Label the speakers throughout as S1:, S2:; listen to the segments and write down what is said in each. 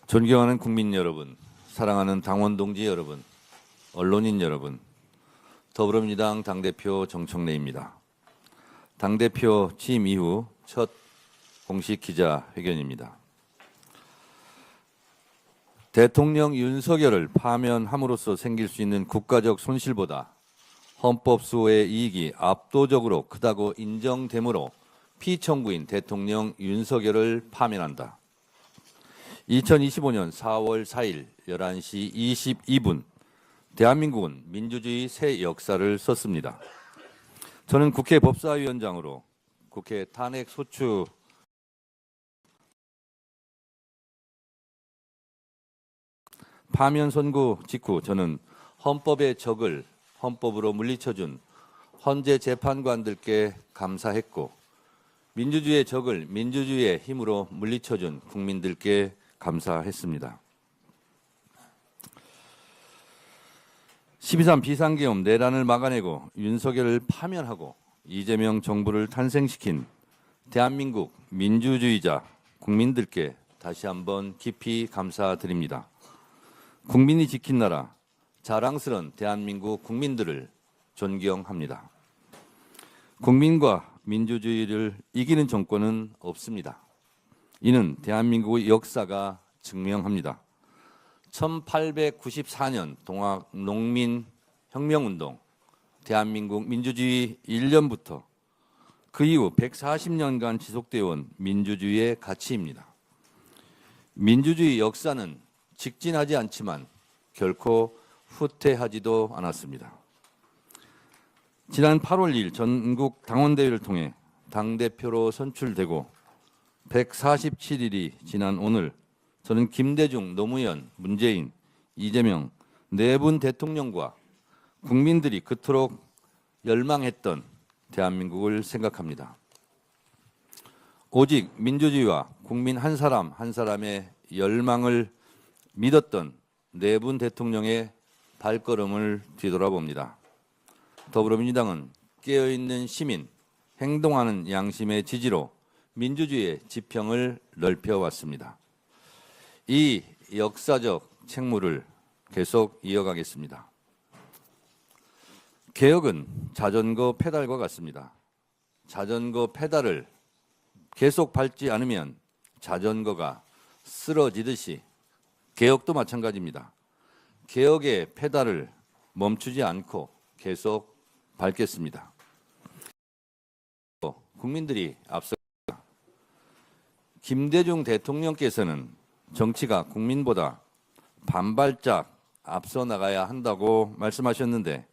S1: 존경하는 국민 여러분, 사랑하는 당원 동지 여러분, 언론인 여러분, 더불어민주당 당대표 정청래입니다. 당대표 취임 이후 첫 공식 기자회견입니다. 대통령 윤석열을 파면함으로써 생길 수 있는 국가적 손실보다 헌법 수호의 이익이 압도적으로 크다고 인정되므로 피청구인 대통령 윤석열을 파면한다. 2025년 4월 4일 11시 22분 대한민국은 민주주의 새 역사를 썼습니다. 저는 국회 법사위원장으로 국회 탄핵 소추 파면 선고 직후 저는 헌법의 적을 헌법으로 물리쳐준 헌재 재판관들께 감사했고 민주주의의 적을 민주주의의 힘으로 물리쳐준 국민들께 감사했습니다. 12.3 비상계엄 내란을 막아내고 윤석열을 파면하고 이재명 정부를 탄생시킨 대한민국 민주주의자 국민들께 다시 한번 깊이 감사드립니다. 국민이 지킨 나라, 자랑스러운 대한민국 국민들을 존경합니다. 국민과 민주주의를 이기는 정권은 없습니다. 이는 대한민국의 역사가 증명합니다. 1894년 동학농민혁명운동, 대한민국 민주주의 1년부터 그 이후 140년간 지속되어 온 민주주의의 가치입니다. 민주주의 역사는 직진하지 않지만 결코 후퇴하지도 않았습니다. 지난 8월 2일 전국 당원대회를 통해 당대표로 선출되고 147일이 지난 오늘 저는 김대중, 노무현, 문재인, 이재명 네 분 대통령과 국민들이 그토록 열망했던 대한민국을 생각합니다. 오직 민주주의와 국민 한 사람 한 사람의 열망을 믿었던 네 분 대통령의 발걸음을 뒤돌아봅니다. 더불어민주당은 깨어있는 시민, 행동하는 양심의 지지로 민주주의의 지평을 넓혀왔습니다. 이 역사적 책무를 계속 이어가겠습니다. 개혁은 자전거 페달과 같습니다. 자전거 페달을 계속 밟지 않으면 자전거가 쓰러지듯이 개혁도 마찬가지입니다. 개혁의 페달을 멈추지 않고 계속 밟겠습니다. 국민들이 앞서 김대중 대통령께서는 정치가 국민보다 반발짝 앞서 나가야 한다고 말씀하셨는데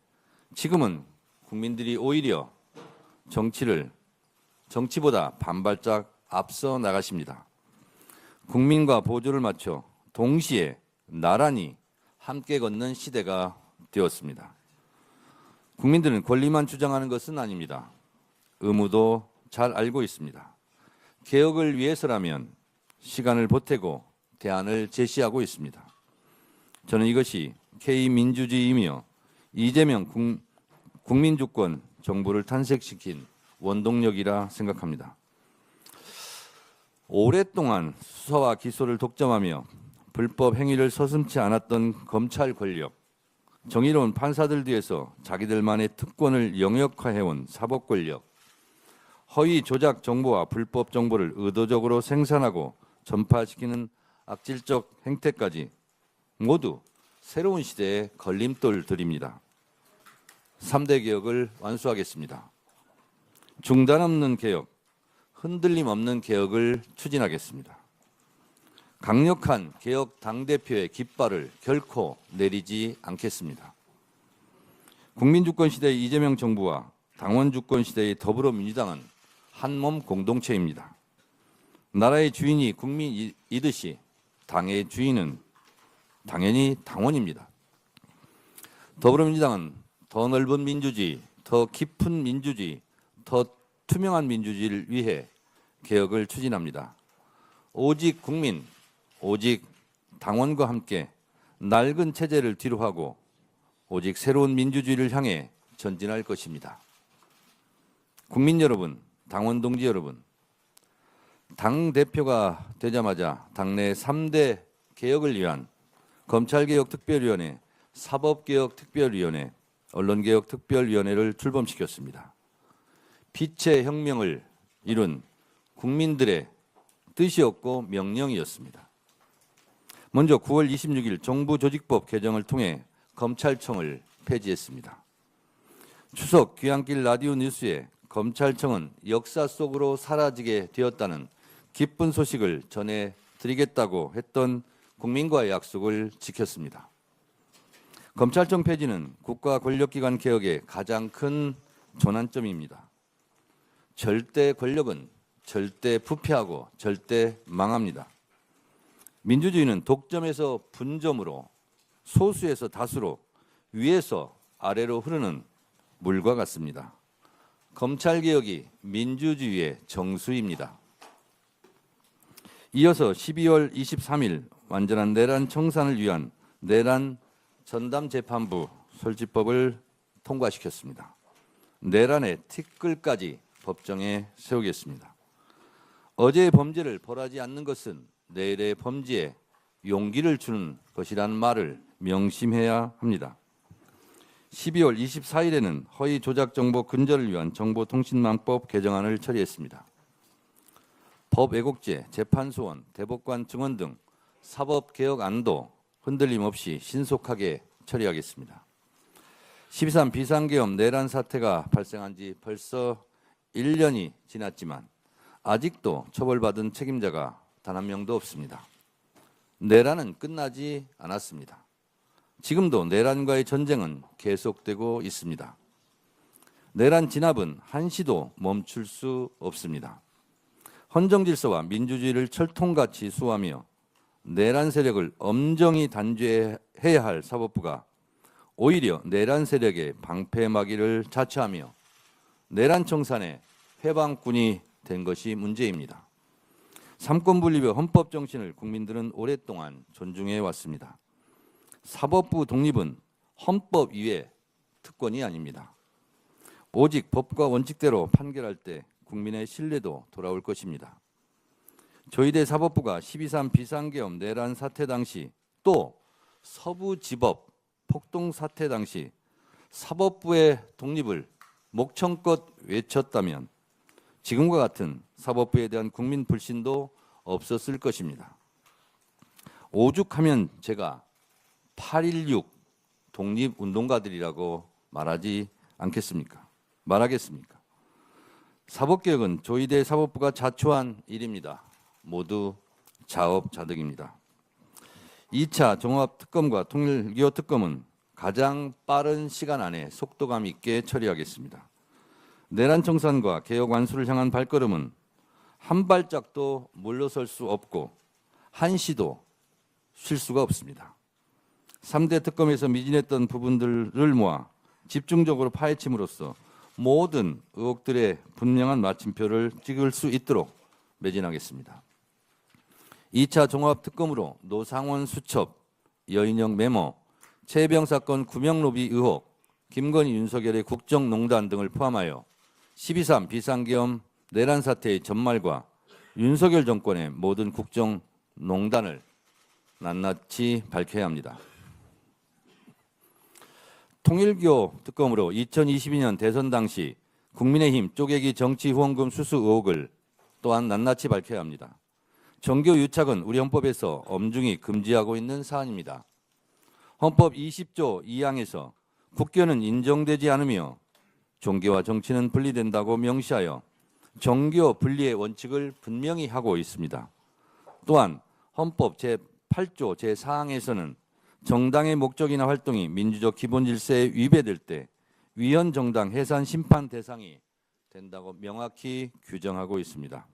S1: 지금은 국민들이 오히려 정치보다 반발짝 앞서 나가십니다. 국민과 보조를 맞춰 동시에 나란히 함께 걷는 시대가 되었습니다. 국민들은 권리만 주장하는 것은 아닙니다. 의무도 잘 알고 있습니다. 개혁을 위해서라면 시간을 보태고 대안을 제시하고 있습니다. 저는 이것이 K민주주의이며 이재명 국민주권 정부를 탄생시킨 원동력이라 생각합니다. 오랫동안 수사와 기소를 독점하며 불법 행위를 서슴지 않았던 검찰 권력, 정의로운 판사들 뒤에서 자기들만의 특권을 영역화해온 사법 권력, 허위 조작 정보와 불법 정보를 의도적으로 생산하고 전파시키는 악질적 행태까지 모두 새로운 시대의 걸림돌들입니다. 3대 개혁을 완수하겠습니다. 중단 없는 개혁, 흔들림 없는 개혁을 추진하겠습니다. 강력한 개혁 당대표의 깃발을 결코 내리지 않겠습니다. 국민주권 시대의 이재명 정부와 당원주권 시대의 더불어민주당은 한몸 공동체입니다. 나라의 주인이 국민이듯이 당의 주인은 당연히 당원입니다. 더불어민주당은 더 넓은 민주주의, 더 깊은 민주주의, 더 투명한 민주주의를 위해 개혁을 추진합니다. 오직 국민, 오직 당원과 함께 낡은 체제를 뒤로하고 오직 새로운 민주주의를 향해 전진할 것입니다. 국민 여러분, 당원 동지 여러분, 당대표가 되자마자 당내 3대 개혁을 위한 검찰개혁특별위원회, 사법개혁특별위원회, 언론개혁특별위원회를 출범시켰습니다. 빛의 혁명을 이룬 국민들의 뜻이었고 명령이었습니다. 먼저 9월 26일 정부조직법 개정을 통해 검찰청을 폐지했습니다. 추석 귀향길 라디오 뉴스에 검찰청은 역사 속으로 사라지게 되었다는 기쁜 소식을 전해드리겠다고 했던 국민과의 약속을 지켰습니다. 검찰청 폐지는 국가 권력기관 개혁의 가장 큰 전환점입니다. 절대 권력은 절대 부패하고 절대 망합니다. 민주주의는 독점에서 분점으로, 소수에서 다수로, 위에서 아래로 흐르는 물과 같습니다. 검찰개혁이 민주주의의 정수입니다. 이어서 12월 23일 완전한 내란 청산을 위한 내란 전담재판부 설치법을 통과시켰습니다. 내란의 티끌까지 법정에 세우겠습니다. 어제의 범죄를 벌하지 않는 것은 내일의 범죄에 용기를 주는 것이라는 말을 명심해야 합니다. 12월 24일에는 허위 조작 정보 근절을 위한 정보통신망법 개정안을 처리했습니다. 법 왜곡죄, 재판소원, 대법관 증언 등 사법개혁안도 흔들림 없이 신속하게 처리하겠습니다. 12.3 비상계엄 내란 사태가 발생한 지 벌써 1년이 지났지만 아직도 처벌받은 책임자가 단 한 명도 없습니다. 내란은 끝나지 않았습니다. 지금도 내란과의 전쟁은 계속되고 있습니다. 내란 진압은 한시도 멈출 수 없습니다. 헌정질서와 민주주의를 철통같이 수호하며 내란 세력을 엄정히 단죄해야 할 사법부가 오히려 내란 세력의 방패막이를 자처하며 내란 청산의 해방꾼이 된 것이 문제입니다. 삼권분립의 헌법 정신을 국민들은 오랫동안 존중해 왔습니다. 사법부 독립은 헌법 위의 특권이 아닙니다. 오직 법과 원칙대로 판결할 때 국민의 신뢰도 돌아올 것입니다. 조희대 사법부가 12.3 비상계엄 내란 사태 당시 또 서부지법 폭동 사태 당시 사법부의 독립을 목청껏 외쳤다면 지금과 같은 사법부에 대한 국민 불신도 없었을 것입니다. 오죽하면 제가 8.16 독립운동가들이라고 말하겠습니까? 사법개혁은 조희대 사법부가 자초한 일입니다. 모두 자업자득입니다. 2차 종합특검과 통일기호특검은 가장 빠른 시간 안에 속도감 있게 처리하겠습니다. 내란 청산과 개혁 완수를 향한 발걸음은 한 발짝도 물러설 수 없고 한시도 쉴 수가 없습니다. 3대 특검에서 미진했던 부분들을 모아 집중적으로 파헤침으로써 모든 의혹들의 분명한 마침표를 찍을 수 있도록 매진하겠습니다. 2차 종합특검으로 노상원 수첩, 여인영 메모, 최혜병 사건 구명로비 의혹, 김건희 윤석열의 국정농단 등을 포함하여 12.3 비상계엄 내란 사태의 전말과 윤석열 정권의 모든 국정농단을 낱낱이 밝혀야 합니다. 통일교 특검으로 2022년 대선 당시 국민의힘 쪼개기 정치 후원금 수수 의혹을 또한 낱낱이 밝혀야 합니다. 정교 유착은 우리 헌법에서 엄중히 금지하고 있는 사안입니다. 헌법 20조 2항에서 국교는 인정되지 않으며 종교와 정치는 분리된다고 명시하여 정교 분리의 원칙을 분명히 하고 있습니다. 또한 헌법 제8조 제4항에서는 정당의 목적이나 활동이 민주적 기본 질서에 위배될 때 위헌 정당 해산 심판 대상이 된다고 명확히 규정하고 있습니다.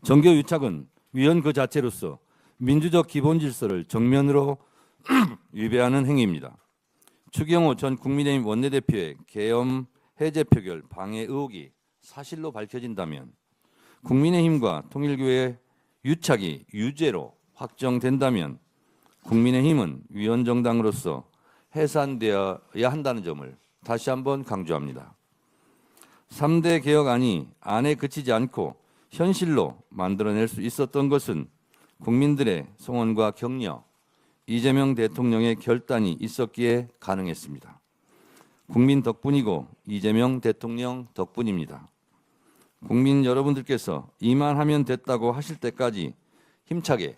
S1: 정교 유착은 위헌 그 자체로서 민주적 기본 질서를 정면으로 위배하는 행위입니다. 추경호 전 국민의힘 원내대표의 계엄 해제 표결 방해 의혹이 사실로 밝혀진다면 국민의힘과 통일교의 유착이 유죄로 확정된다면 국민의힘은 위헌정당으로서 해산되어야 한다는 점을 다시 한번 강조합니다. 3대 개혁안이 안에 그치지 않고 현실로 만들어낼 수 있었던 것은 국민들의 성원과 격려, 이재명 대통령의 결단이 있었기에 가능했습니다. 국민 덕분이고 이재명 대통령 덕분입니다. 국민 여러분들께서 이만하면 됐다고 하실 때까지 힘차게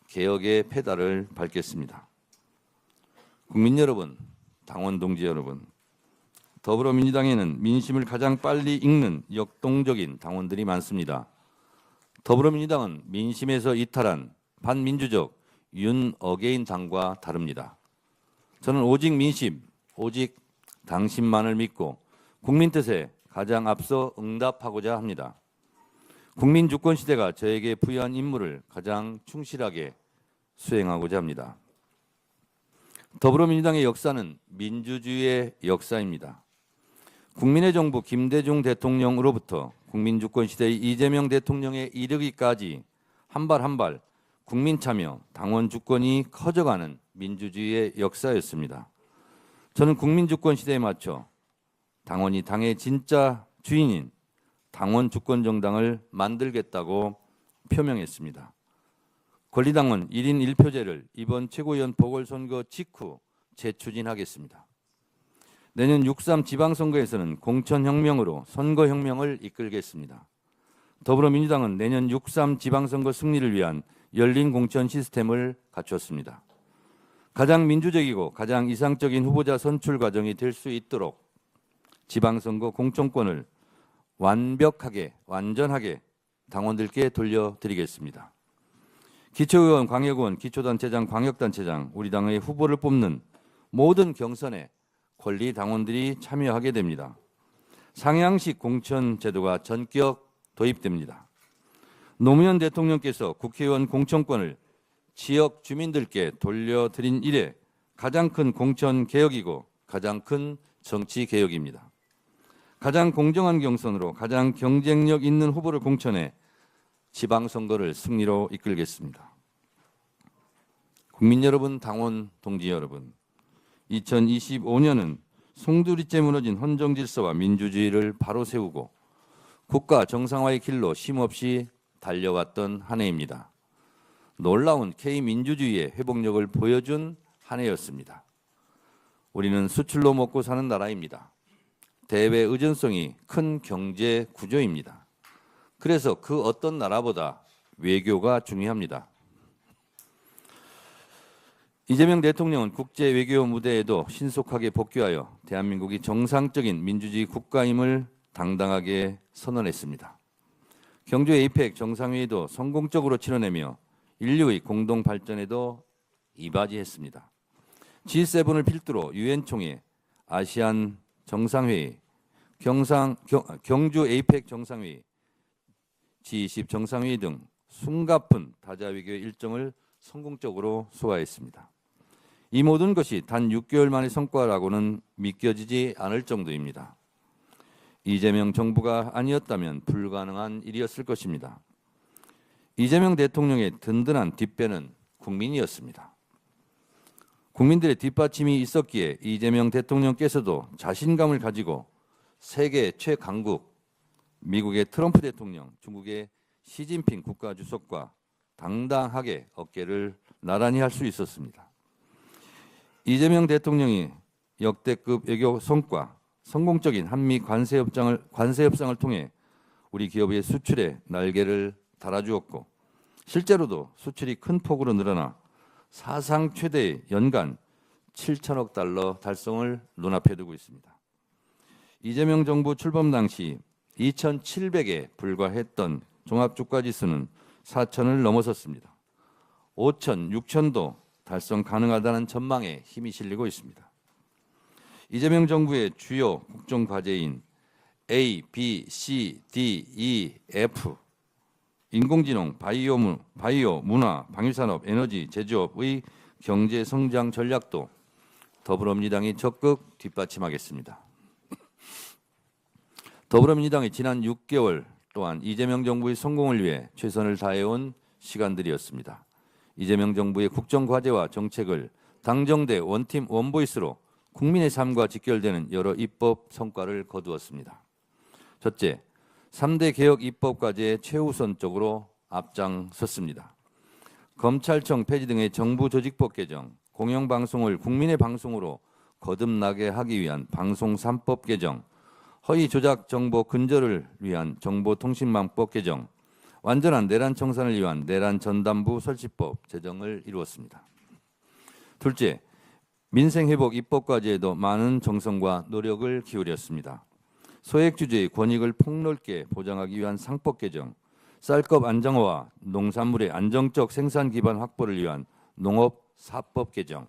S1: 개혁의 페달을 밟겠습니다. 국민 여러분, 당원 동지 여러분, 더불어민주당에는 민심을 가장 빨리 읽는 역동적인 당원들이 많습니다. 더불어민주당은 민심에서 이탈한 반민주적 윤어게인 당과 다릅니다. 저는 오직 민심, 오직 당신만을 믿고 국민 뜻에 가장 앞서 응답하고자 합니다. 국민 주권 시대가 저에게 부여한 임무를 가장 충실하게 수행하고자 합니다. 더불어민주당의 역사는 민주주의의 역사입니다. 국민의 정부 김대중 대통령으로부터 국민주권 시대의 이재명 대통령에 이르기까지 한 발 한 발 국민 참여, 당원 주권이 커져가는 민주주의의 역사였습니다. 저는 국민주권 시대에 맞춰 당원이 당의 진짜 주인인 당원 주권 정당을 만들겠다고 표명했습니다. 권리당원 1인 1표제를 이번 최고위원 보궐선거 직후 재추진하겠습니다. 내년 6.3 지방선거에서는 공천혁명으로 선거혁명을 이끌겠습니다. 더불어민주당은 내년 6.3 지방선거 승리를 위한 열린 공천 시스템을 갖췄습니다. 가장 민주적이고 가장 이상적인 후보자 선출 과정이 될 수 있도록 지방선거 공천권을 완벽하게, 완전하게 당원들께 돌려드리겠습니다. 기초의원, 광역의원, 기초단체장, 광역단체장, 우리 당의 후보를 뽑는 모든 경선에 권리 당원들이 참여하게 됩니다. 상향식 공천 제도가 전격 도입됩니다. 노무현 대통령께서 국회의원 공천권을 지역 주민들께 돌려드린 이래 가장 큰 공천 개혁이고 가장 큰 정치 개혁입니다. 가장 공정한 경선으로 가장 경쟁력 있는 후보를 공천해 지방선거를 승리로 이끌겠습니다. 국민 여러분, 당원 동지 여러분, 2025년은 송두리째 무너진 헌정질서와 민주주의를 바로 세우고 국가 정상화의 길로 쉼없이 달려왔던 한 해입니다. 놀라운 K민주주의의 회복력을 보여준 한 해였습니다. 우리는 수출로 먹고 사는 나라입니다. 대외 의존성이 큰 경제 구조입니다. 그래서 그 어떤 나라보다 외교가 중요합니다. 이재명 대통령은 국제 외교 무대에도 신속하게 복귀하여 대한민국이 정상적인 민주주의 국가임을 당당하게 선언했습니다. 경주 에이펙 정상회의도 성공적으로 치러내며 인류의 공동 발전에도 이바지했습니다. G7을 필두로 유엔 총회, 아시안 정상회의, 경주 에이펙 정상회의, G20 정상회의 등 숨가쁜 다자 외교 일정을 성공적으로 소화했습니다. 이 모든 것이 단 6개월 만의 성과라고는 믿겨지지 않을 정도입니다. 이재명 정부가 아니었다면 불가능한 일이었을 것입니다. 이재명 대통령의 든든한 뒷배는 국민이었습니다. 국민들의 뒷받침이 있었기에 이재명 대통령께서도 자신감을 가지고 세계 최강국, 미국의 트럼프 대통령, 중국의 시진핑 국가주석과 당당하게 어깨를 나란히 할 수 있었습니다. 이재명 대통령이 역대급 외교 성과, 성공적인 한미 관세 협상을 통해 우리 기업의 수출에 날개를 달아주었고 실제로도 수출이 큰 폭으로 늘어나 사상 최대의 연간 7천억 달러 달성을 눈앞에 두고 있습니다. 이재명 정부 출범 당시 2,700에 불과했던 종합주가지수는 4,000을 넘어섰습니다. 5,000, 6,000도 달성 가능하다는 전망에 힘이 실리고 있습니다. 이재명 정부의 주요 국정과제인 A, B, C, D, E, F, 인공지능, 바이오, 문화, 방위산업, 에너지, 제조업의 경제 성장 전략도 더불어민주당이 적극 뒷받침하겠습니다. 더불어민주당이 지난 6개월 또한 이재명 정부의 성공을 위해 최선을 다해온 시간들이었습니다. 이재명 정부의 국정과제와 정책을 당정대 원팀 원보이스로 국민의 삶과 직결되는 여러 입법 성과를 거두었습니다. 첫째, 3대 개혁 입법 과제에 최우선적으로 앞장섰습니다. 검찰청 폐지 등의 정부 조직법 개정, 공영방송을 국민의 방송으로 거듭나게 하기 위한 방송 3법 개정, 허위 조작 정보 근절을 위한 정보통신망법 개정, 완전한 내란 청산을 위한 내란 전담부 설치법 제정을 이루었습니다. 둘째, 민생회복 입법과제에도 많은 정성과 노력을 기울였습니다. 소액주주의 권익을 폭넓게 보장하기 위한 상법 개정, 쌀값 안정화와 농산물의 안정적 생산 기반 확보를 위한 농업사법 개정,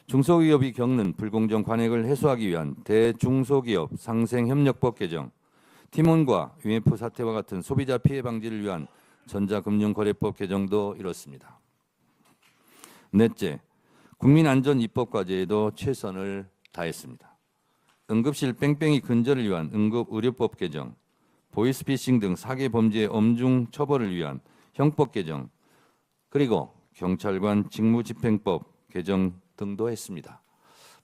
S1: 중소기업이 겪는 불공정 관행을 해소하기 위한 대중소기업 상생협력법 개정, 티몬과 UMF 사태와 같은 소비자 피해 방지를 위한 전자금융거래법 개정도 이뤘습니다. 넷째, 국민안전 입법과제에도 최선을 다했습니다. 응급실 뺑뺑이 근절을 위한 응급의료법 개정, 보이스피싱 등 사기 범죄의 엄중 처벌을 위한 형법 개정, 그리고 경찰관 직무집행법 개정 등도 했습니다.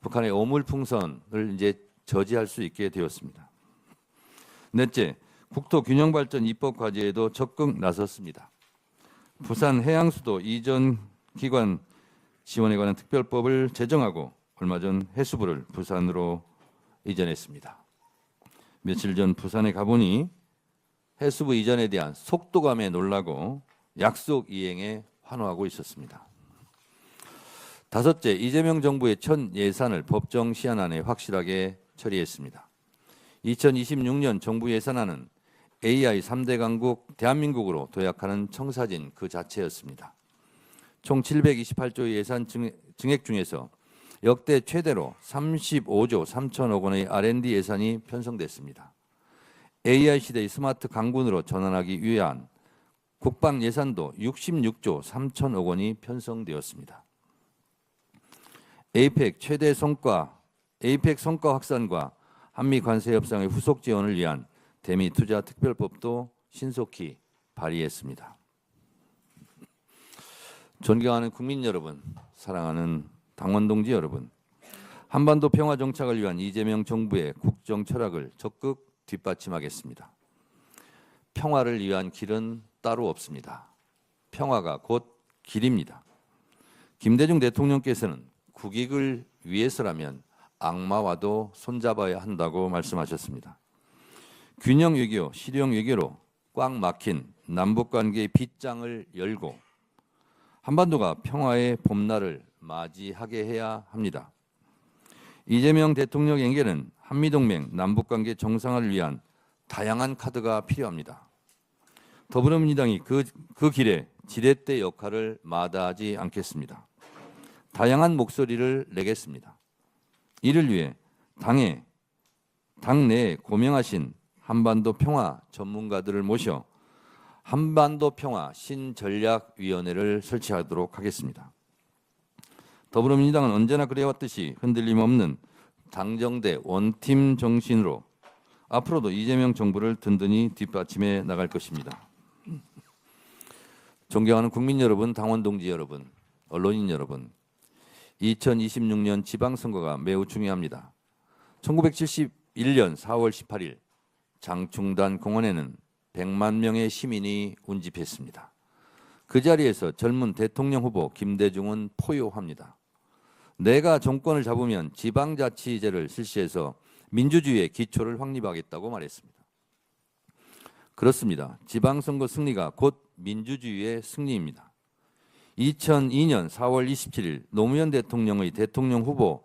S1: 북한의 오물풍선을 이제 저지할 수 있게 되었습니다. 넷째, 국토균형발전 입법과제에도 적극 나섰습니다. 부산 해양수도 이전 기관 지원에 관한 특별법을 제정하고 얼마 전 해수부를 부산으로 이전했습니다. 며칠 전 부산에 가보니 해수부 이전에 대한 속도감에 놀라고 약속 이행에 환호하고 있었습니다. 다섯째, 이재명 정부의 첫 예산을 법정 시한안에 확실하게 처리했습니다. 2026년 정부 예산안은 AI 3대 강국 대한민국으로 도약하는 청사진 그 자체였습니다. 총 728조의 예산 증액 중에서 역대 최대로 35조 3천억 원의 R&D 예산이 편성됐습니다. AI 시대의 스마트 강군으로 전환하기 위한 국방 예산도 66조 3천억 원이 편성되었습니다. 에이펙 성과 확산과 한미 관세 협상의 후속 지원을 위한 대미 투자 특별법도 신속히 발의했습니다. 존경하는 국민 여러분, 사랑하는 당원 동지 여러분, 한반도 평화 정착을 위한 이재명 정부의 국정 철학을 적극 뒷받침하겠습니다. 평화를 위한 길은 따로 없습니다. 평화가 곧 길입니다. 김대중 대통령께서는 국익을 위해서라면 악마와도 손잡아야 한다고 말씀하셨습니다. 균형 외교, 실용 외교로 꽉 막힌 남북관계의 빗장을 열고 한반도가 평화의 봄날을 맞이하게 해야 합니다. 이재명 대통령에게는 한미동맹, 남북관계 정상화를 위한 다양한 카드가 필요합니다. 더불어민주당이 그 길에 지렛대 역할을 마다하지 않겠습니다. 다양한 목소리를 내겠습니다. 이를 위해 당내에 고명하신 한반도 평화 전문가들을 모셔 한반도 평화 신전략위원회를 설치하도록 하겠습니다. 더불어민주당은 언제나 그래왔듯이 흔들림 없는 당정대 원팀 정신으로 앞으로도 이재명 정부를 든든히 뒷받침해 나갈 것입니다. 존경하는 국민 여러분, 당원 동지 여러분, 언론인 여러분, 2026년 지방선거가 매우 중요합니다. 1971년 4월 18일 장충단 공원에는 100만 명의 시민이 운집했습니다. 그 자리에서 젊은 대통령 후보 김대중은 포효합니다. 내가 정권을 잡으면 지방자치제를 실시해서 민주주의의 기초를 확립하겠다고 말했습니다. 그렇습니다. 지방선거 승리가 곧 민주주의의 승리입니다. 2002년 4월 27일 노무현 대통령의 대통령 후보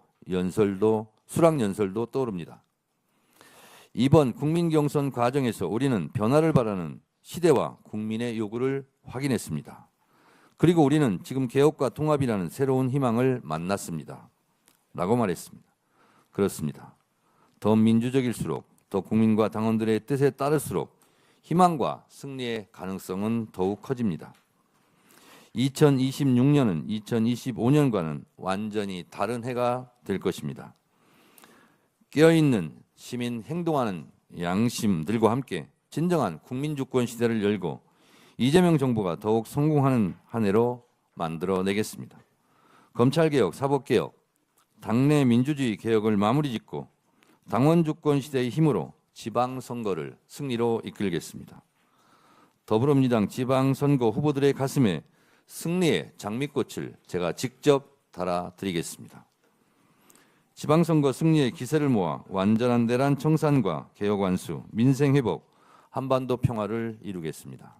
S1: 수락연설도 떠오릅니다. 이번 국민경선 과정에서 우리는 변화를 바라는 시대와 국민의 요구를 확인했습니다. 그리고 우리는 지금 개혁과 통합이라는 새로운 희망을 만났습니다. 라고 말했습니다. 그렇습니다. 더 민주적일수록 더 국민과 당원들의 뜻에 따를수록 희망과 승리의 가능성은 더욱 커집니다. 2026년은 2025년과는 완전히 다른 해가 될 것입니다. 깨어있는 시민 행동하는 양심들과 함께 진정한 국민주권 시대를 열고 이재명 정부가 더욱 성공하는 한 해로 만들어내겠습니다. 검찰개혁, 사법개혁, 당내 민주주의 개혁을 마무리짓고 당원주권 시대의 힘으로 지방선거를 승리로 이끌겠습니다. 더불어민주당 지방선거 후보들의 가슴에 승리의 장미꽃을 제가 직접 달아드리겠습니다. 지방선거 승리의 기세를 모아 완전한 내란 청산과 개혁 완수, 민생 회복, 한반도 평화를 이루겠습니다.